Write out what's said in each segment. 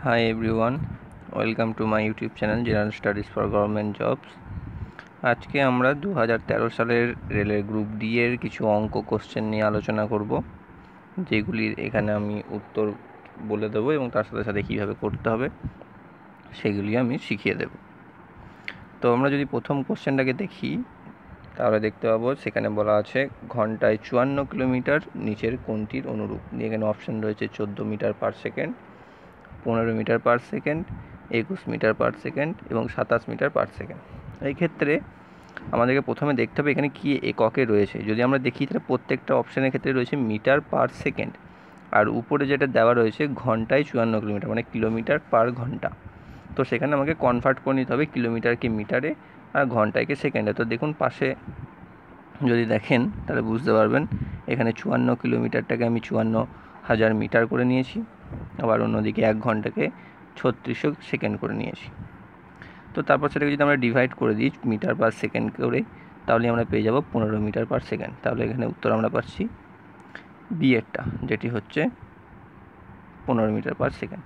Hi everyone, welcome to my YouTube channel General Studies for Government Jobs. আজকে আমরা 2013 সালের রেলের গ্রুপ ডি এর কিছু অঙ্ক কোশ্চেন নিয়ে আলোচনা করব, যেগুলির এখানে আমি উত্তর বলে দেবো এবং তার সাথে সাথে কীভাবে করতে হবে সেগুলি আমি শিখিয়ে দেব। তো আমরা যদি প্রথম কোশ্চেনটাকে দেখি তাহলে দেখতে পাবো সেখানে বলা আছে ঘন্টায় 54 কিলোমিটার নিচের কোনটির অনুরূপ। এখানে অপশান রয়েছে 14 metre per second, 15 metre per second, 21 metre per second এবং 27 মিটার পার সেকেন্ড। এই ক্ষেত্রে আমাদেরকে প্রথমে দেখতে হবে এখানে কী এককে রয়েছে। যদি আমরা দেখি তাহলে প্রত্যেকটা অপশানের ক্ষেত্রে রয়েছে মিটার পার সেকেন্ড, আর উপরে যেটা দেওয়া রয়েছে ঘন্টায় 54 কিলোমিটার মানে কিলোমিটার পার ঘন্টা। তো সেখানে আমাকে কনভার্ট করে নিতে হবে কিলোমিটারকে মিটারে আর ঘন্টাকে সেকেন্ডে। তো দেখুন পাশে যদি দেখেন তাহলে বুঝতে পারবেন এখানে 54 কিলোমিটারটাকে আমি 54,000 মিটার করে নিয়েছি, আবার অন্যদিকে 1 ঘন্টাকে 3600 সেকেন্ড করে নিয়েছি। তো তারপর সেটাকে যদি আমরা ডিভাইড করে দিই মিটার পার সেকেন্ড করে, তাহলে আমরা পেয়ে যাব 15 মিটার পার সেকেন্ড। তাহলে এখানে উত্তর আমরা পাচ্ছি বি এরটা, যেটি হচ্ছে 15 মিটার পার সেকেন্ড।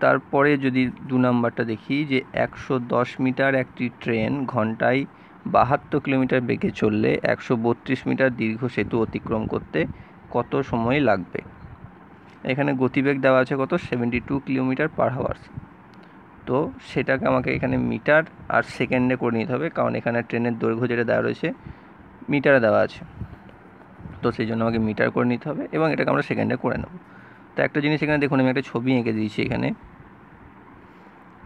তারপরে যদি 2 নাম্বারটা দেখি যে 110 মিটার একটি ট্রেন ঘন্টায় 72 কিলোমিটার বেগে চললে 132 মিটার দীর্ঘ সেতু অতিক্রম করতে কত সময় লাগবে। এখানে গতিবেগ দেওয়া আছে কত 72 কিলোমিটার পার আওয়ার্স। তো সেটাকে আমাকে এখানে মিটার আর সেকেন্ডে করে নিতে হবে, কারণ এখানে ট্রেনের দৈর্ঘ্য যেটা দেওয়া রয়েছে মিটারে দেওয়া আছে, তো সেই জন্য আমাকে মিটার করে নিতে হবে এবং এটাকে আমরা সেকেন্ডে করে নেব। তো একটা জিনিস এখানে দেখুন আমি একটা ছবি এঁকে দিয়েছি। এখানে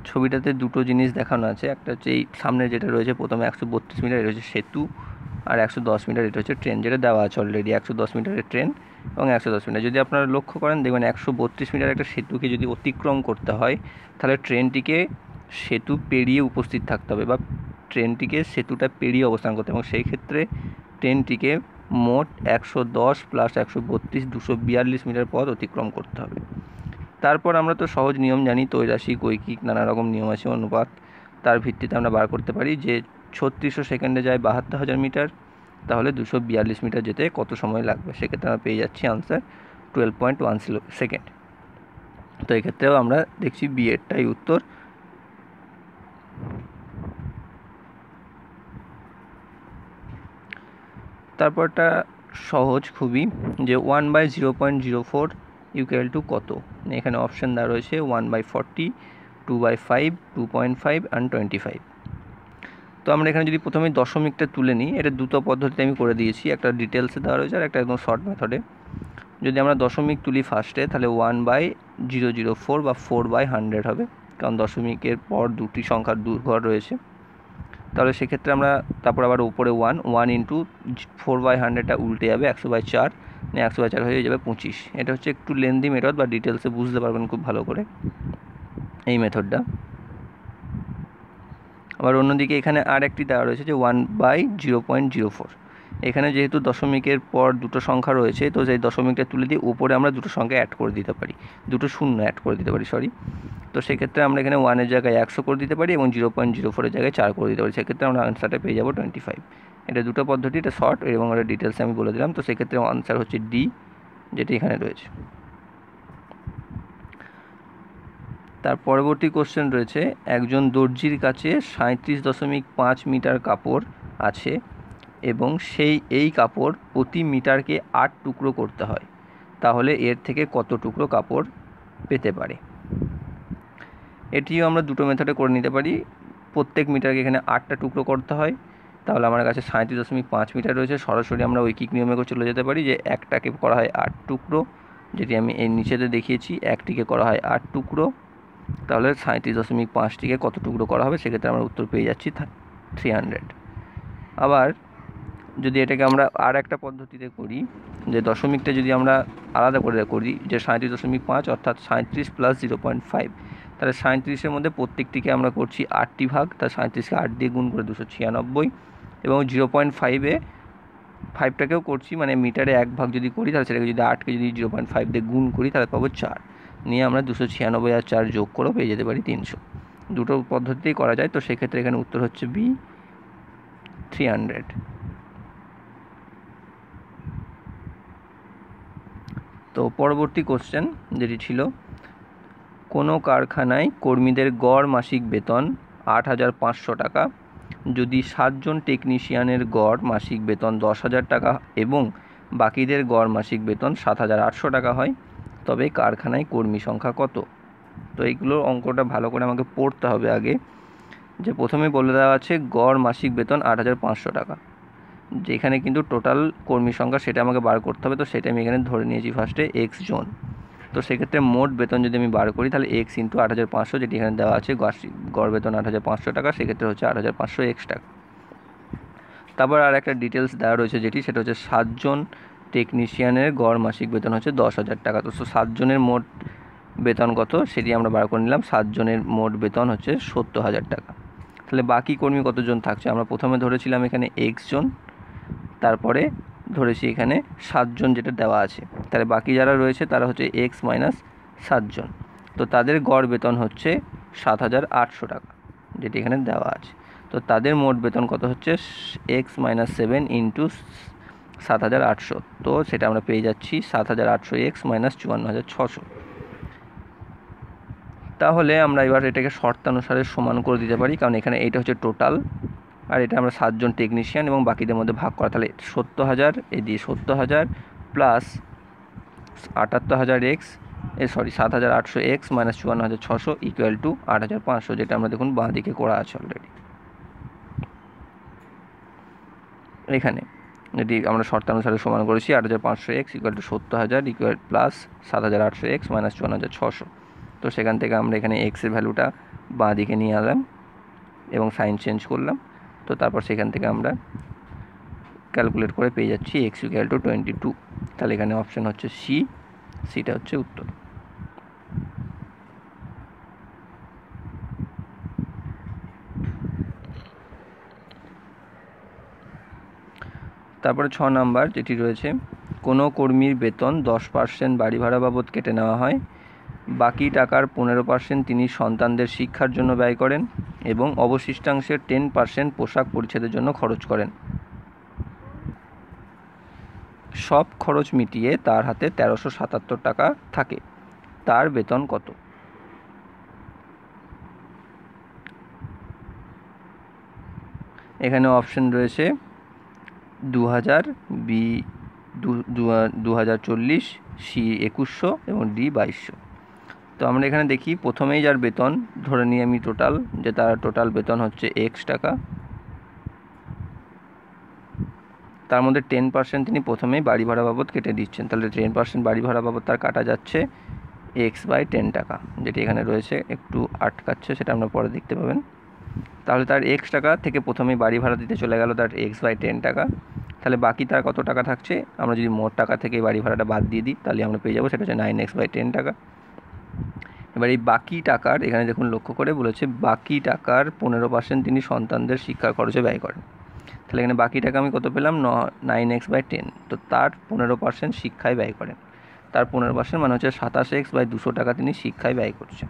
ছবিটাতে দুটো জিনিস দেখানো আছে, একটা হচ্ছে এই সামনে যেটা রয়েছে প্রথমে 132 মিটার এটা হচ্ছে সেতু, আর 110 মিটার এটা হচ্ছে ট্রেন, যেটা দেওয়া আছে অলরেডি 110 মিটারের ট্রেন এবং 110 মিটার। যদি আপনারা লক্ষ্য করেন দেখবেন 132 মিটার একটা সেতুকে যদি অতিক্রম করতে হয় তাহলে ট্রেনটিকে সেতু পেরিয়ে উপস্থিত থাকতে হবে বা ট্রেনটিকে সেতুটা পেরিয়ে অবস্থান করতে হবে, এবং সেই ক্ষেত্রে ট্রেনটিকে মোট 110 প্লাস 132 242 মিটার পথ অতিক্রম করতে হবে। তারপর আমরা তো সহজ নিয়ম জানি, তৈরাসিক ঐকিক নানা রকম নিয়ম আছে, অনুপাত, তার ভিত্তিতে আমরা বার করতে পারি যে 3600 সেকেন্ডে যায় 72,000 মিটার, তাহলে 242 মিটার যেতে কত সময় লাগবে। সেক্ষেত্রে আমরা পেয়ে যাচ্ছি আনসার 12.1 সেকেন্ড। তো এক্ষেত্রেও আমরা দেখছি বি এরটাই উত্তর। তারপরটা সহজ খুবই, যে 1/0.04 ইকুয়াল টু কত। এখানে অপশান দেওয়া রয়েছে 1/40, 2/5, 2.5 অ্যান্ড 25। তো আমরা এখানে যদি প্রথমে দশমিকটা তুলে নিই, এটা দুটো পদ্ধতিতে আমি করে দিয়েছি, একটা ডিটেলসে দেওয়া রয়েছে আর একটা একদম শর্ট মেথডে। যদি আমরা দশমিক তুলি ফার্স্টে তাহলে 1/004 বা 4/100 হবে, কারণ দশমিকের পর দুটি সংখ্যার দু ঘর রয়েছে। তাহলে সেক্ষেত্রে আমরা তারপর আবার উপরে 1 ইন্টু 4/100টা উল্টে যাবে 100/4, 100/4 হয়ে যাবে 25। এটা হচ্ছে একটু লেন্দি মেথড বা ডিটেলসে বুঝতে পারবেন খুব ভালো করে এই মেথডটা। আবার অন্যদিকে এখানে আর একটি দেওয়া রয়েছে যে 1/0.04। এখানে যেহেতু দশমিকের পর দুটো সংখ্যা রয়েছে, তো সেই দশমিকটা তুলে দিয়ে উপরে আমরা দুটো সংখ্যা অ্যাড করে দিতে পারি, দুটো শূন্য অ্যাড করে দিতে পারি, তো সেক্ষেত্রে আমরা এখানে 1-এর জায়গায় 100 করে দিতে পারি এবং 0.04-এর জায়গায় 4 করে দিতে পারি। সেক্ষেত্রে আমরা আনসারটা পেয়ে যাবো 25। এটা দুটো পদ্ধতি, এটা শর্ট এবং এটা ডিটেলসে আমি বলে দিলাম। তো সেক্ষেত্রে আনসার হচ্ছে ডি, যেটি এখানে রয়েছে। তার পরবর্তী কোশ্চেন রয়েছে একজন দর্জির কাছে 37.5 মিটার কাপড় আছে এবং এই কাপড় প্রতি মিটারকে 8 টুকরো করতে হয়, তাহলে এর থেকে কত টুকরো কাপড় পেতে পারে। এটিও আমরা দুটো মেথডে করে নিতে পারি। প্রত্যেক মিটারকে এখানে 8টা টুকরো করতে হয়, তাহলে আমার কাছে 37.5 মিটার রয়েছে, সরাসরি আমরা ঐকিক নিয়মে চলে যেতে পারি যে একটাকে করা হয় 8 টুকরো, যেটি আমি এই নিচেতে দেখিয়েছি, একটিকে করা হয় 8 টুকরো, তাহলে 37.5টিকে কত টুকরো করা হবে, সেক্ষেত্রে আমরা উত্তর পেয়ে যাচ্ছি 300। আবার যদি এটাকে আমরা আর একটা পদ্ধতিতে করি, যে দশমিকটা যদি আমরা আলাদা করে করি যে 37.5 অর্থাৎ 37 প্লাস 0.5, তাহলে 37-এর মধ্যে প্রত্যেকটিকে আমরা করছি 8টি ভাগ, তার 37কে 8 দিয়ে গুণ করে 296, এবং 0.5-এ 5টাকেও করছি, মানে মিটারে 1 ভাগ যদি করি তাহলে সেটাকে যদি 8কে যদি 0.5 দিয়ে গুণ করি তাহলে পাবো 4, নিয়ে আমরা 296 আর 4 যোগ করেও পেয়ে যেতে পারি 300। দুটো পদ্ধতিতেই করা যায়, তো সেক্ষেত্রে এখানে উত্তর হচ্ছে বি 300। তো পরবর্তী কোশ্চেন যেটি ছিল, কোনো কারখানায় কর্মীদের গড় মাসিক বেতন 8,500 টাকা, যদি 7 জন টেকনিশিয়ানের গড় মাসিক বেতন 10,000 টাকা এবং বাকিদের গড় মাসিক বেতন 7,800 টাকা হয়, তবে কারখানায় কর্মী সংখ্যা কত? তো এইগুলোর অঙ্কটা ভালো করে আমাকে পড়তে হবে আগে। যে প্রথমে বলে দেওয়া আছে গড় মাসিক বেতন 8,500 টাকা, যেখানে কিন্তু টোটাল কর্মী সংখ্যা সেটা আমাকে বার করতে হবে। তো সেটা আমি এখানে ধরে নিয়েছি ফার্স্টে এক্স জন। তো সেক্ষেত্রে মোট বেতন যদি আমি বার করি তাহলে এক্স ইন্টু 8,500, যেটি এখানে দেওয়া আছে গড় বেতন 8,500 টাকা, সেক্ষেত্রে হচ্ছে 8,500 এক্স টাকা। তারপর আর একটা ডিটেলস দেওয়া রয়েছে যেটি, সেটা হচ্ছে 7 জন টেকনিশিয়ানের গড় মাসিক বেতন হচ্ছে 10,000 টাকা। তো 7 জনের মোট বেতন কত সেটি আমরা বার করে নিলাম। 7 জনের মোট বেতন হচ্ছে 70,000 টাকা। তাহলে বাকি কর্মী কতজন থাকছে? আমরা প্রথমে ধরেছিলাম এখানে এক্স জন, তারপরে ধরেছি এখানে 7 জন যেটা দেওয়া আছে। তাহলে বাকি যারা রয়েছে তারা হচ্ছে এক্স মাইনাস 7 জন। তো তাদের গড় বেতন হচ্ছে 7,800 টাকা, যেটি এখানে দেওয়া আছে। তো তাদের মোট বেতন কত হচ্ছে? X minus 7 into 7,800। তো সেটা আমরা পেয়ে যাচ্ছি 7,800 এক্স মাইনাস 54,600। তাহলে আমরা এবার এটাকে শর্তানুসারে সমান করে দিতে পারি, কারণ এখানে এইটা হচ্ছে টোটাল, আর এটা আমরা 7 জন টেকনিশিয়ান এবং বাকিদের মধ্যে ভাগ করা। তাহলে 70,000 দিয়ে 70,000 plus 78,000 x 7,800 x minus 54,600 equal to 8,500, যেটা আমরা দেখুন বাঁ দিকে করা আছে অলরেডি। এখানে যেটি আমরা শর্তানুসারে সমান করেছি 8,500 x equal to 70,000 equal plus 7,800 x minus 54,600। তো সেখান থেকে আমরা এখানে এক্সের ভ্যালুটা বাঁ দিকে নিয়ে আনলাম এবং সাইন চেঞ্জ করলাম। তো তারপর সেখান থেকে আমরা ক্যালকুলেট করে পেয়ে যাচ্ছি এক্স ইকুয়াল টু 22। তাহলে এখানে অপশান হচ্ছে সিটা হচ্ছে উত্তর। তারপরে 6 নাম্বার যেটি রয়েছে, কোনো কর্মীর বেতন 10% বাড়ি ভাড়া বাবদ কেটে নেওয়া হয়, বাকি টাকার 15% তিনি সন্তানদের শিক্ষার জন্য ব্যয় করেন এবং অবশিষ্টাংশের 10% পোশাক পরিচ্ছদের জন্য খরচ করেন। সব খরচ মিটিয়ে তার হাতে 1377 টাকা থাকে, তার বেতন কত? এখানে অপশন রয়েছে 2,000, বি 2,040, সি 2,100 এবং ডি 2,200। তো আমরা এখানে দেখি প্রথমেই যার বেতন ধরে নিই আমি টোটাল, যে তার টোটাল বেতন হচ্ছে এক্স টাকা, তার মধ্যে 10% তিনি প্রথমেই বাড়ি ভাড়া বাবদ কেটে দিচ্ছেন। তাহলে 10% বাড়ি ভাড়া বাবদ তার কাটা যাচ্ছে এক্স বাই 10 টাকা, যেটি এখানে রয়েছে, একটু আটকাচ্ছে, সেটা আমরা পরে দেখতে পাবেন। তাহলে তার এক্স টাকা থেকে প্রথমেই বাড়ি ভাড়া দিতে চলে গেল তার এক্স বাই 10 টাকা। তাহলে বাকি তার কত টাকা থাকছে? আমরা যদি মোট টাকা থেকে বাড়ি ভাড়াটা বাদ দিয়ে দিই তাহলে আমরা পেয়ে যাবো সেটা হচ্ছে 9x বাই 10 টাকা। এবার এই বাকি টাকার, এখানে দেখুন লক্ষ্য করে বলেছে বাকি টাকার 15% তিনি সন্তানদের শিক্ষার খরচে ব্যয় করেন। তাহলে এখানে বাকি টাকা আমি কত পেলাম? 9x by 10। তো তার 15% শিক্ষায় ব্যয় করেন। তার 15% মানে হচ্ছে 27x বাই 200 টাকা তিনি শিক্ষায় ব্যয় করছেন।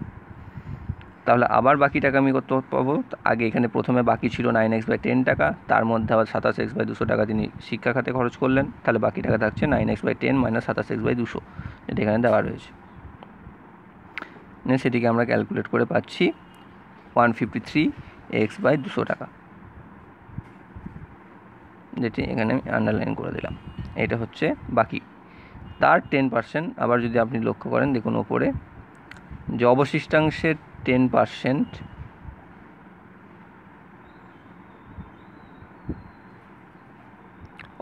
তাহলে আবার বাকি টাকা আমি কত পাবো? আগে এখানে প্রথমে বাকি ছিল 9x বাই 10 টাকা, তার মধ্যে আবার 27x বাই 200 টাকা তিনি শিক্ষা খাতে খরচ করলেন। তাহলে বাকি টাকা থাকছে 9x by 10 minus 27x by 200, যেটা এখানে দেওয়া রয়েছে। সেটিকে আমরা ক্যালকুলেট করে পাচ্ছি 153x বাই 200 টাকা, যেটি এখানে আমি আন্ডারলাইন করে দিলাম। এটা হচ্ছে বাকি। তার 10% আবার যদি আপনি লক্ষ্য করেন, দেখুন ওপরে যে অবশিষ্টাংশের 10%,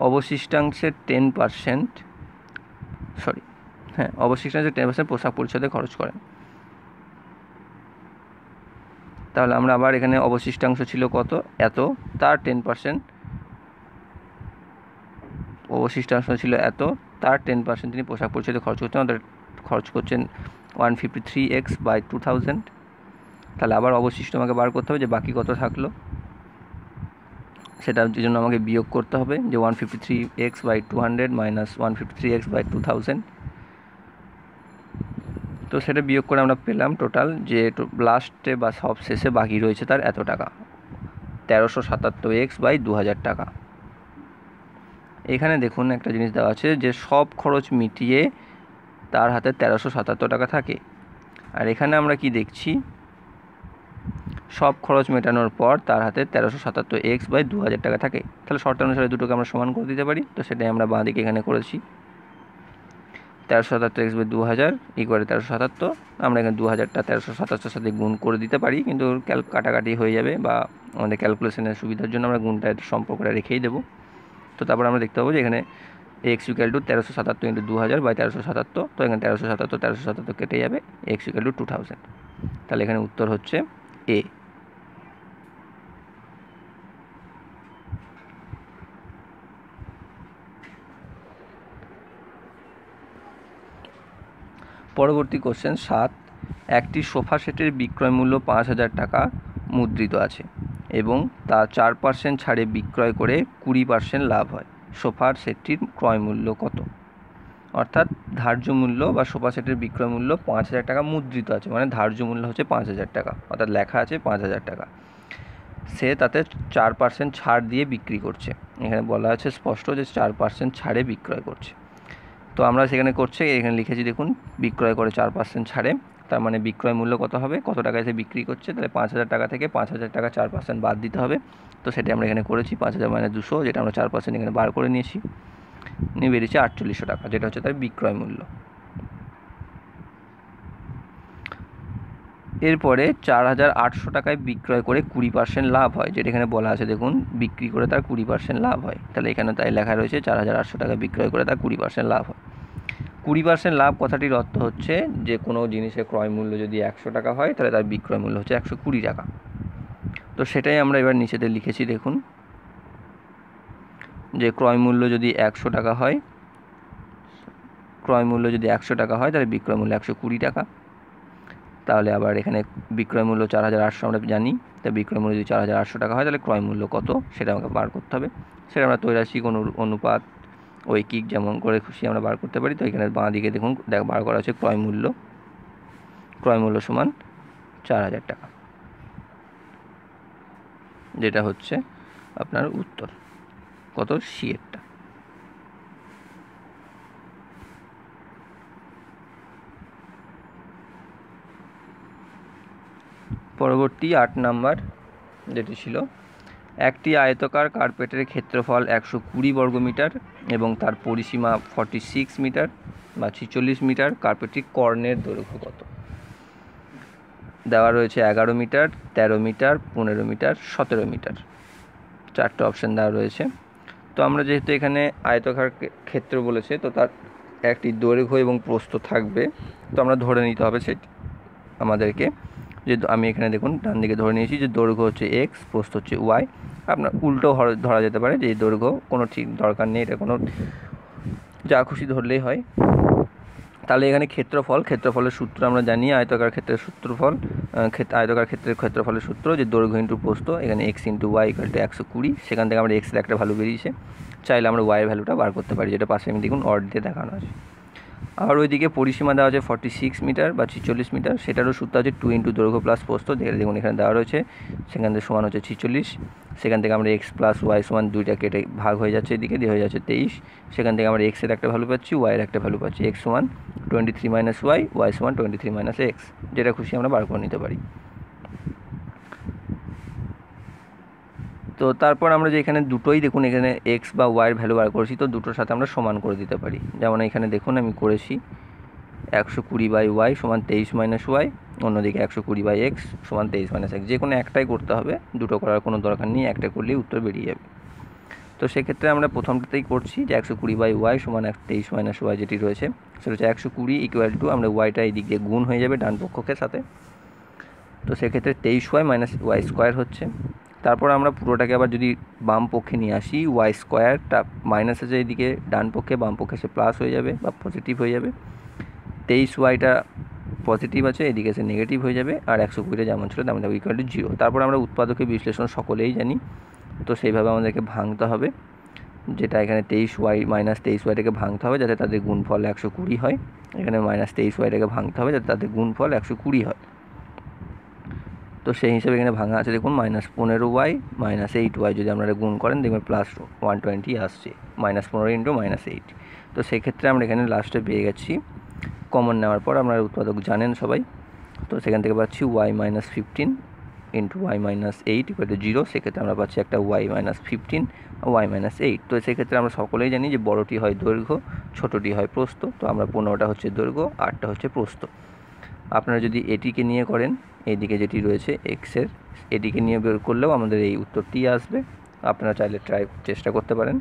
অবশিষ্টাংশের 10% পোশাক পরিচ্ছদে খরচ করেন। তাহলে আমরা আবার এখানে অবশিষ্টাংশ ছিল কত? এত, তার 10%, অবশিষ্টাংশ ছিল এত, তার 10% তিনি পোশাক পরিচ্ছদে খরচ করছেন, আমাদের খরচ করছেন 153x বাই 2000। তাহলে আবার অবশিষ্ট আমাকে বার করতে হবে যে বাকি কত থাকলো, সেটার জন্য আমাকে বিয়োগ করতে হবে যে 153x by 200 minus 153x by 2000। তো সেটা বিয়োগ করে আমরা পেলাম টোটাল যে লাস্টে বা সব শেষে বাকি রয়েছে তার এত টাকা, 1377x বাই 2000 টাকা। এখানে দেখুন একটা জিনিস দেওয়া আছে যে সব খরচ মিটিয়ে তার হাতে 1377 টাকা থাকে। আর এখানে আমরা কি দেখছি, সব খরচ মেটানোর পর তার হাতে 1377x/2000 টাকা থাকে। তাহলে শর্ত অনুসারে দুটোকে আমরা সমান করে দিতে পারি। তো সেটাই আমরা বাঁ দিকে এখানে করেছি। 1377x/2000 = 1377। আমরা এখানে 2000টা 1377 সাথে গুণ করে দিতে পারি, কিন্তু কাটাকাটি হয়ে যাবে, বা আমাদের ক্যালকুলেশনের সুবিধার জন্য আমরা গুণটা সম্পর্কটা রেখেই দেবো। তো তারপর আমরা দেখতে পাবো যে এখানে x = 1377 × 2000/1377। তো এখানে 1377 কেটে যাবে, x = 2000। তাহলে এখানে উত্তর হচ্ছে এ। পরবর্তী কোশ্চেন 7। একটি সোফা সেটের বিক্রয় মূল্য 5000 টাকা মুদ্রিত আছে এবং তা 4% ছাড়ে বিক্রয় করে 20% লাভ হয়। সোফার সেটটির ক্রয় মূল্য কত? অর্থাৎ ধার্য মূল্য বা সোফা সেটের বিক্রয় মূল্য 5000 টাকা মুদ্রিত আছে, মানে ধার্য মূল্য হচ্ছে 5000 টাকা, অর্থাৎ লেখা আছে 5000 টাকা। সে তাতে 4% ছাড় দিয়ে বিক্রি করছে। এখানে বলা আছে স্পষ্ট যে 4% ছাড়ে বিক্রয় করছে। তো আমরা সেখানে করছে, এখানে লিখেছি দেখুন, বিক্রয় করে 4% ছাড়ে, তার মানে বিক্রয় মূল্য কত হবে, কত টাকায় সে বিক্রি করছে। তাহলে 5000 টাকা থেকে 5000 টাকা 4% বাদ দিতে হবে। তো সেটা আমরা এখানে করেছি, 5000 - 200, যেটা আমরা 4% এখানে বার করে নিয়েছি, নিয়ে বেরিয়েছে 4800 টাকা, যেটা হচ্ছে তার বিক্রয় মূল্য। এরপরে 4800 টাকায় বিক্রয় করে 20% লাভ হয়, যেটা এখানে বলা আছে দেখুন, বিক্রি করে তার 20% লাভ হয়। তাহলে এখানে তাই লেখা রয়েছে 4800 টাকায় বিক্রয় করে তার 20% লাভ হয়। 20% লাভ কথাটির অর্থ হচ্ছে যে কোনো জিনিসের ক্রয় মূল্য যদি 100 টাকা হয়, তাহলে তার বিক্রয় মূল্য হচ্ছে 120 টাকা। তো সেটাই আমরা এবার নিচেতে লিখেছি দেখুন, যে ক্রয় মূল্য যদি 100 টাকা হয়, তাহলে বিক্রয় মূল্য 120 টাকা। তাহলে আবার এখানে বিক্রয় মূল্য 4800 আমরা জানি, তাই বিক্রয় মূল্য যদি 4800 টাকা হয়, তাহলে ক্রয় মূল্য কত সেটা আমাকে বার করতে হবে। সেটা আমরা ত্রৈরাশিক অনুপাত, ঐকিক, যেমন করে খুশি আমরা বার করতে পারি। তো এখানে বাঁ দিকে দেখুন বার করা হচ্ছে ক্রয় মূল্য সমান 4000 টাকা, যেটা হচ্ছে আপনার উত্তর। কত? সি এরটা। পরবর্তী 8 নাম্বার যেটি ছিল, একটি আয়তকার কার্পেটের ক্ষেত্রফল 120 বর্গমিটার এবং তার পরিসীমা 46 মিটার বা 46 মিটার। কার্পেটটির কর্ণের দৈর্ঘ্য কত? দেওয়া রয়েছে 11 মিটার, 13 মিটার, 15 মিটার, 17 মিটার। 4টে অপশান দেওয়া রয়েছে। তো আমরা যেহেতু এখানে আয়তকার ক্ষেত্র বলেছে, তো তার একটি দৈর্ঘ্য এবং প্রস্থ থাকবে। তো আমরা ধরে নিতে হবে সেটি আমাদেরকে, যে আমি এখানে দেখুন ডান দিকে ধরে নিয়েছি যে দৈর্ঘ্য হচ্ছে এক্স, প্রস্থ হচ্ছে ওয়াই। আপনার উল্টো ধরা যেতে পারে, যে দৈর্ঘ্য কোনো ঠিক দরকার নেই, এটা কোনো যা খুশি ধরলেই হয়। তাহলে এখানে ক্ষেত্রফলের সূত্র আমরা জানি, আয়তকার ক্ষেত্রের ক্ষেত্রফলের সূত্র যে দৈর্ঘ্য ইন্টু প্রস্থ, এখানে x × y = 120। সেখান থেকে আমরা x এর একটা ভ্যালু বেরিয়েছে, চাইলে আমরা y এর ভ্যালুটা বার করতে পারি, যেটা পাশে আমি দেখুন অর্ড দিয়ে দেখানো আছে। আর ওইদিকে পরিসীমা দেওয়া আছে 46 মিটার বা 46 মিটার, সেটারও সূত্র আছে 2 × দৈর্ঘ্য প্লাস প্রস্থ, যেটা দেখুন এখানে দেওয়া রয়েছে। সেখান থেকে সমান হচ্ছে 46। সেখান থেকে আমরা x + y = 2টা কেটে ভাগ হয়ে যাচ্ছে, এদিকে দিয়ে হয়ে যাচ্ছে 23। সেখান থেকে আমরা x এর একটা ভ্যালু পাচ্ছি, y এর একটা ভ্যালু পাচ্ছি। x = 23 - y, y = 23 - x, যেটা খুশি আমরা বার করে নিতে পারি। তো তারপর আমরা যে এখানে দুটোই দেখুন, এখানে x বা y এর ভ্যালু বার করেছি, তো দুটোর সাথে আমরা সমান করে দিতে পারি। যেমন এখানে দেখুন আমি করেছি 120/y = 23 - y, অন্যদিকে 120/x = 23 - x। যে কোনো একটাই করতে হবে, দুটো করার কোনো দরকার নেই, একটা করলেই উত্তর বেরিয়ে যাবে। তো সেক্ষেত্রে আমরা প্রথমটাতেই করছি যে 120/y = 23 - y যেটি রয়েছে, সেটা হচ্ছে 120 = আমরা ওয়াইটা এই দিক দিয়ে গুণ হয়ে যাবে ডান পক্ষের সাথে। তো সেক্ষেত্রে 23y - y² হচ্ছে। তারপর আমরা পুরোটাকে আবার যদি বাম পক্ষে নিয়ে আসি, y²টা মাইনাস আছে এইদিকে ডান পক্ষে, বাম পক্ষে সে প্লাস হয়ে যাবে বা পজিটিভ হয়ে যাবে। 23yটা পজিটিভ আছে, এদিকে সে নেগেটিভ হয়ে যাবে, আর 120টা যেমন ছিল তেমন থাকবে = 0। তারপর আমরা উৎপাদকের বিশ্লেষণ সকলেই জানি, তো সেইভাবে আমাদেরকে ভাঙতে হবে, যেটা এখানে 23y - 23yটাকে ভাঙতে হবে যাতে তাদের গুণফল 120 হয়। এখানে -23yটাকে ভাঙতে হবে যাতে তাদের গুণফল 120 হয়। তো সেই হিসেবে এখানে ভাঙা আছে দেখুন, -15y - 8y যদি আপনারা গুণ করেন দেখবেন +120 আসছে, -15 × -8। তো সেক্ষেত্রে আমরা এখানে লাস্টে পেয়ে গেছি কমন নেওয়ার পর আপনারা উৎপাদক জানেন সবাই, তো সেখান থেকে পাচ্ছি y-15 into y-8 equal to 0। সেক্ষেত্রে আমরা পাচ্ছি একটা y-15 y-8। তো সেক্ষেত্রে আমরা সকলেই জানি যে বড়টি হয় দৈর্ঘ্য, ছোটোটি হয় প্রস্থ। তো আমরা 15টা হচ্ছে দৈর্ঘ্য, 8টা হচ্ছে প্রস্থ। আপনারা যদি এটিকে নিয়ে করেন, এইদিকে যেটি রয়েছে এক্সের, এটিকে নিয়ে বের করলেও আমাদের এই উত্তরটি আসবে। আপনারা চাইলে চেষ্টা করতে পারেন।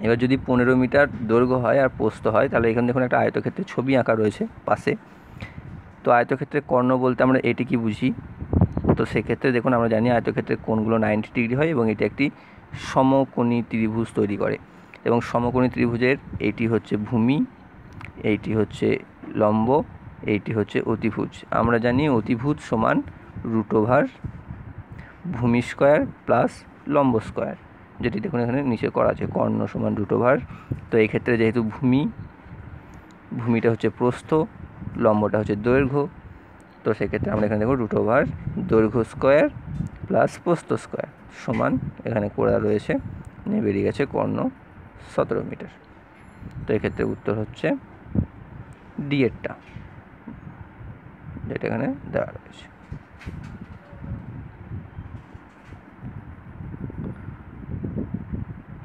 এবার যদি 15 মিটার দৈর্ঘ্য হয় আর প্রস্থ হয়, তাহলে এখানে দেখুন একটা আয়তক্ষেত্রের ছবি আঁকা রয়েছে পাশে। তো আয়তক্ষেত্রের কর্ণ বলতে আমরা এটি কি বুঝি? তো সেক্ষেত্রে দেখুন আমরা জানি আয়তক্ষেত্রের কোণগুলো 90 ডিগ্রি হয় এবং এটি একটি সমকোণী ত্রিভুজ তৈরি করে। এবং সমকোণী ত্রিভুজের এইটি হচ্ছে ভূমি, এইটি হচ্ছে লম্ব, এইটি হচ্ছে অতিভুজ। আমরা জানি অতিভুজ সমান √, ভূমি স্কোয়ার প্লাস লম্ব স্কোয়ার, যেটি দেখুন এখানে নিচে করা আছে, কর্ণ সমান √। তো এই ক্ষেত্রে যেহেতু ভূমিটা হচ্ছে প্রস্থ, লম্বটা হচ্ছে দৈর্ঘ্য, তো সেক্ষেত্রে আমরা এখানে দেখো √, দৈর্ঘ্য স্কোয়ার প্লাস প্রস্থ স্কোয়ার সমান এখানে করা রয়েছে, নিয়ে বেরিয়ে গেছে কর্ণ 17 মিটার। তো এক্ষেত্রে উত্তর হচ্ছে ডি এরটা, যেটা এখানে দেওয়া রয়েছে।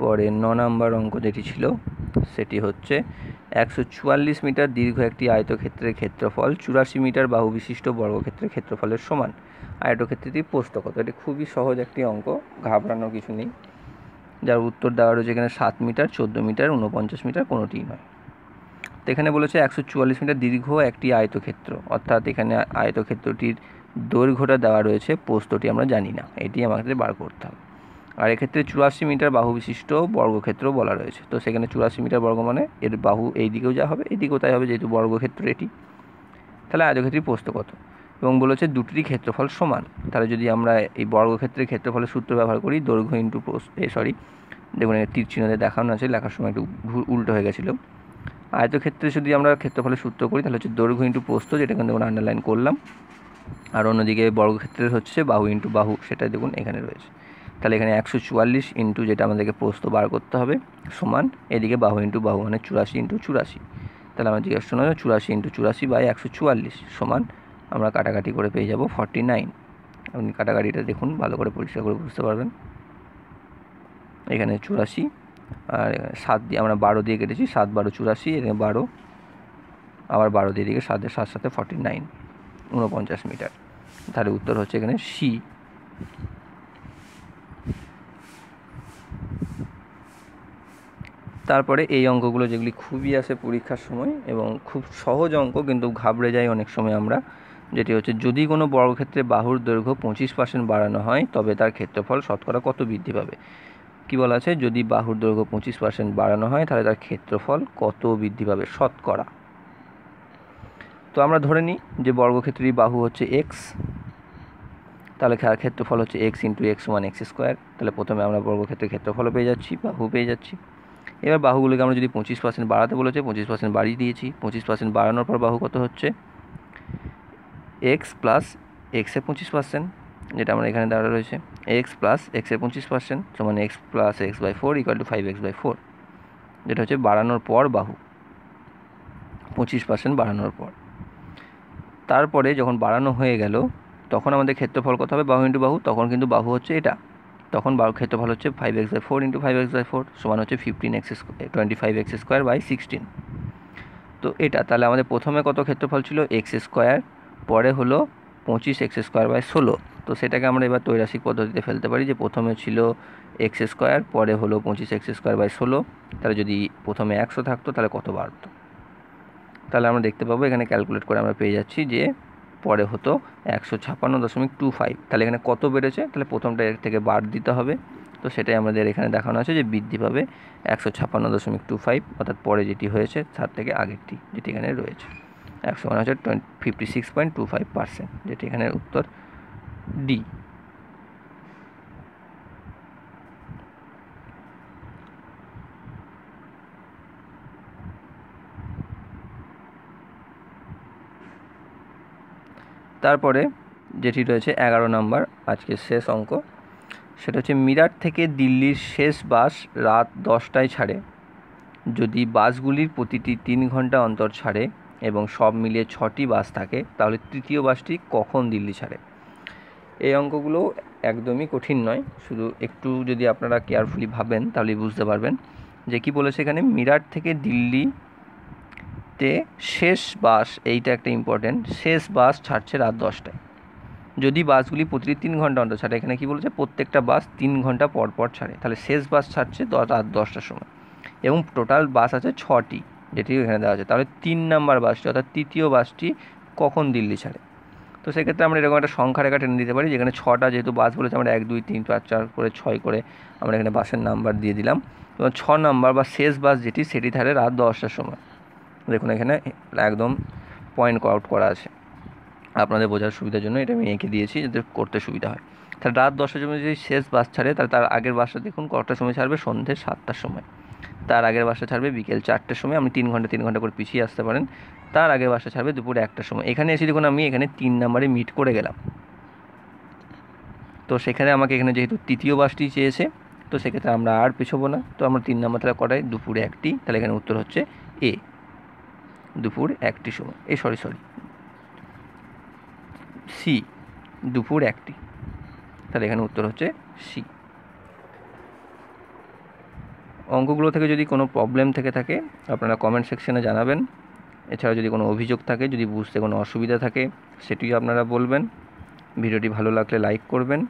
পরে 9 নম্বর অঙ্ক যেটি ছিল সেটি হচ্ছে 144 মিটার দীর্ঘ একটি আয়তক্ষেত্রের ক্ষেত্রফল 84 মিটার বাহু বিশিষ্ট বর্গক্ষেত্রের ক্ষেত্রফলের সমান। আয়তক্ষেত্রটির প্রস্থ কত? এটি খুবই সহজ একটি অঙ্ক, ঘাবড়ানোর কিছু নেই। যার উত্তর দেওয়া রয়েছে এখানে 7 মিটার, 14 মিটার, 49 মিটার, কোনোটিই নয়। তো এখানে বলেছে 144 মিটার দীর্ঘ একটি আয়তক্ষেত্র, অর্থাৎ এখানে আয়তক্ষেত্রটির দৈর্ঘ্যটা দেওয়া রয়েছে, প্রস্থটি আমরা জানি না, এটি আমাদের বার করতে হবে। আর এক্ষেত্রে 84 মিটার বাহু বিশিষ্ট বর্গক্ষেত্র বলা রয়েছে। তো সেখানে 84 মিটার বর্গ মানে এর বাহু এই দিকেও যা হবে এদিকেও তাই হবে, যেহেতু বর্গক্ষেত্র এটি। তাহলে আয়তক্ষেত্রের প্রস্থ কত? এবং বলেছে দুটিরই ক্ষেত্রফল সমান। তাহলে যদি আমরা এই বর্গক্ষেত্রের ক্ষেত্রফলের সূত্র ব্যবহার করি, দৈর্ঘ্য ইন্টু দেখুন তীর চিহ্নতে দেখানো আছে, লেখার সময় একটু উল্টো হয়ে গেছিলো। আয়তক্ষেত্রে যদি আমরা ক্ষেত্রফলের সূত্র করি তাহলে হচ্ছে দৈর্ঘ্য ইন্টু প্রস্থ, যেটা কিন্তু আমরা আন্ডারলাইন করলাম। আর অন্যদিকে বর্গক্ষেত্রের হচ্ছে বাহু ইন্টু বাহু, সেটা দেখুন এখানে রয়েছে। তাহলে এখানে 144 ইন্টু যেটা আমাদেরকে প্রস্থ বার করতে হবে সমান এদিকে বাহু ইন্টু বাহু মানে 84 ইন্টু 84। তাহলে আমার জিজ্ঞাসা শোনা 84 ইন্টু 84 বাই 144 সমান আমরা কাটাকাটি করে পেয়ে যাব 49। আপনি কাটাকাটিটা দেখুন ভালো করে পরিষ্কার করে বুঝতে পারবেন। এখানে 84 আর 7 দিয়ে আমরা 12 দিয়ে কেটেছি, 7 12 84, এখানে 12 আবার 12 দিয়ে দিকে 7 সাথে 49, 49 মিটার। তাহলে উত্তর হচ্ছে এখানে সি। তারপরে এই অঙ্কগুলো যেগুলি খুবই আসে পরীক্ষার সময় এবং খুব সহজ অঙ্ক, কিন্তু ঘাবড়ে যাই অনেক সময় আমরা, যেটি হচ্ছে যদি কোনো বর্গক্ষেত্রে বাহুর দৈর্ঘ্য 25% বাড়ানো হয় তবে তার ক্ষেত্রফল শতকরা কত বৃদ্ধি পাবে। কি বলা আছে? যদি বাহুর দৈর্ঘ্য 25% বাড়ানো হয় তাহলে তার ক্ষেত্রফল কত বৃদ্ধি পাবে শতকরা। তো আমরা ধরে নিই যে বর্গক্ষেত্রের বাহু হচ্ছে এক্স, তাহলে ক্ষেত্রফল হচ্ছে এক্স ইন্টু এক্স সমান এক্স স্কোয়ার। তাহলে প্রথমে আমরা বর্গক্ষেত্রের ক্ষেত্রফলও পেয়ে যাচ্ছি, বাহু পেয়ে যাচ্ছি। এবার বাহুগুলোকে আমরা যদি 25% বাড়াতে বলেছে, 25% বাড়িয়ে দিয়েছি। 25% বাড়ানোর পর বাহু কত হচ্ছে? এক্স প্লাস এক্সের 25%, যেটা আমরা এখানে দেওয়া রয়েছে। এক্স প্লাস এক্সের 25% সমান x plus x by 4 equal to 5x/4, যেটা হচ্ছে বাড়ানোর পর বাহু, 25% বাড়ানোর পর। তারপরে যখন বাড়ানো হয়ে গেল তখন আমাদের ক্ষেত্রফল কত হবে? বাহু ইন্টু বাহু, তখন কিন্তু বাহু হচ্ছে এটা, তখন বাহু ক্ষেত্রফল হচ্ছে 5x/4 ইন্টু 5x/4 সমান হচ্ছে 25x² 16। তো তাহলে আমাদের প্রথমে কত ক্ষেত্রফল ছিল? x², পরে হলো 25x² 16। তো সেটাকে আমরা এবার ত্রৈরাশিক পদ্ধতিতে ফেলতে পারি, যে প্রথমে ছিল x², পরে হলো 25x² 16। তাহলে যদি প্রথমে 100 থাকতো তাহলে কত বাড়তো? তাহলে আমরা দেখতে পাবো এখানে ক্যালকুলেট করে আমরা পেয়ে যাচ্ছি যে পরে হতো 156.25। তাহলে এখানে কত বেড়েছে? তাহলে প্রথমটা এর থেকে বাদ দিতে হবে। তো সেটাই আমাদের এখানে দেখানো আছে যে বৃদ্ধি পাবে 156.25, অর্থাৎ পরে যেটি হয়েছে তার থেকে আগেরটি যেটি এখানে রয়েছে 100 মানে হচ্ছে 56.25%, যেটি এখানে উত্তর ডি। তারপরে যেটি রয়েছে 11 নম্বর আজকের শেষ অঙ্ক, সেটা হচ্ছে মিরাট থেকে দিল্লির শেষ বাস রাত 10টায় ছাড়ে। যদি বাসগুলির প্রতিটি 3 ঘন্টা অন্তর ছাড়ে এবং সব মিলিয়ে 6টি বাস থাকে, তাহলে তৃতীয় বাসটি কখন দিল্লি ছাড়ে? এই অঙ্কগুলো একদমই কঠিন নয়, শুধু একটু যদি আপনারা কেয়ারফুলি ভাবেন তাহলেই বুঝতে পারবেন যে কী বলেছে এখানে। মিরাট থেকে দিল্লিতে শেষ বাস, এইটা একটা ইম্পর্টেন্ট, শেষ বাস ছাড়ছে রাত 10টায়। যদি বাসগুলি প্রতি 3 ঘন্টা অন্তর ছাড়ে, এখানে কী বলেছে প্রত্যেকটা বাস 3 ঘন্টা পর পর ছাড়ে, তাহলে শেষ বাস ছাড়ছে রাত 10টার সময় এবং টোটাল বাস আছে 6টি, যেটি এখানে দেওয়া আছে। তাহলে 3 নাম্বার বাসটি অর্থাৎ তৃতীয় বাসটি কখন দিল্লি ছাড়ে? তো সেক্ষেত্রে আমরা এরকম একটা সংখ্যা রেখা টেনে দিতে পারি, যেখানে 6টা যেহেতু বাস বলেছে আমরা 1 2 3 4 4 করে 6 করে আমরা এখানে বাসের নাম্বার দিয়ে দিলাম। এবং 6 নাম্বার বা শেষ বাস যেটি সেটি ছাড়ে রাত 10টার সময়। দেখুন এখানে একদম পয়েন্ট আউট করা আছে, আপনাদের বোঝার সুবিধার জন্য এটা আমি এঁকে দিয়েছি যাতে করতে সুবিধা হয়। তাহলে রাত 10টার সময় যদি শেষ বাস ছাড়ে, তাহলে তার আগের বাসটা দেখুন কটার সময় ছাড়বে, সন্ধ্যে 7টার সময়। তার আগের বাসটা ছাড়বে বিকেল 4টের সময়, আপনি 3 ঘন্টা করে পিছিয়ে আসতে পারেন। তার আগের বাসটা ছাড়বে দুপুর 1টার সময়। এখানে এসে দেখুন আমি এখানে 3 নাম্বারে মিট করে গেলাম, তো সেখানে আমাকে এখানে যেহেতু তৃতীয় বাসটি চেয়েছে, তো সেক্ষেত্রে আমরা আর পিছবো না, তো আমরা 3 নাম্বার তাহলে কটায়, দুপুর 1টি, তাহলে এখানে উত্তর হচ্ছে এ, দুপুর 1টির সময়। সরি সি, দুপুর 1টি, তাহলে এখানে উত্তর হচ্ছে সি। অঙ্কগুলো থেকে যদি কোনো প্রবলেম থেকে থাকে আপনারা কমেন্ট সেকশনে জানাবেন। এছাড়া যদি কোনো অভিযোগ থাকে, যদি বুঝতে কোনো অসুবিধা থাকে সেটিও আপনারা বলবেন। ভিডিওটি ভালো লাগলে লাইক করবেন,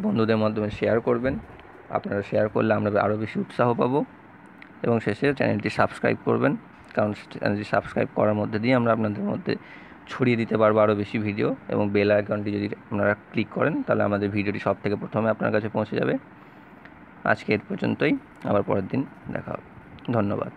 বন্ধুদের মাধ্যমে শেয়ার করবেন। আপনারা শেয়ার করলে আমরা আরও বেশি উৎসাহ পাবো। এবং শেষে চ্যানেলটি সাবস্ক্রাইব করবেন, কারণ চ্যানেলটি সাবস্ক্রাইব করার মধ্যে দিয়ে আমরা আপনাদের মধ্যে ছড়িয়ে দিতে পারবো আরও বেশি ভিডিও। এবং বেল আইকনটি যদি আপনারা ক্লিক করেন তাহলে আমাদের ভিডিওটি সব থেকে প্রথমে আপনার কাছে পৌঁছে যাবে। আজকে এর পর্যন্তই, আবার পরের দিন দেখা হবে। ধন্যবাদ।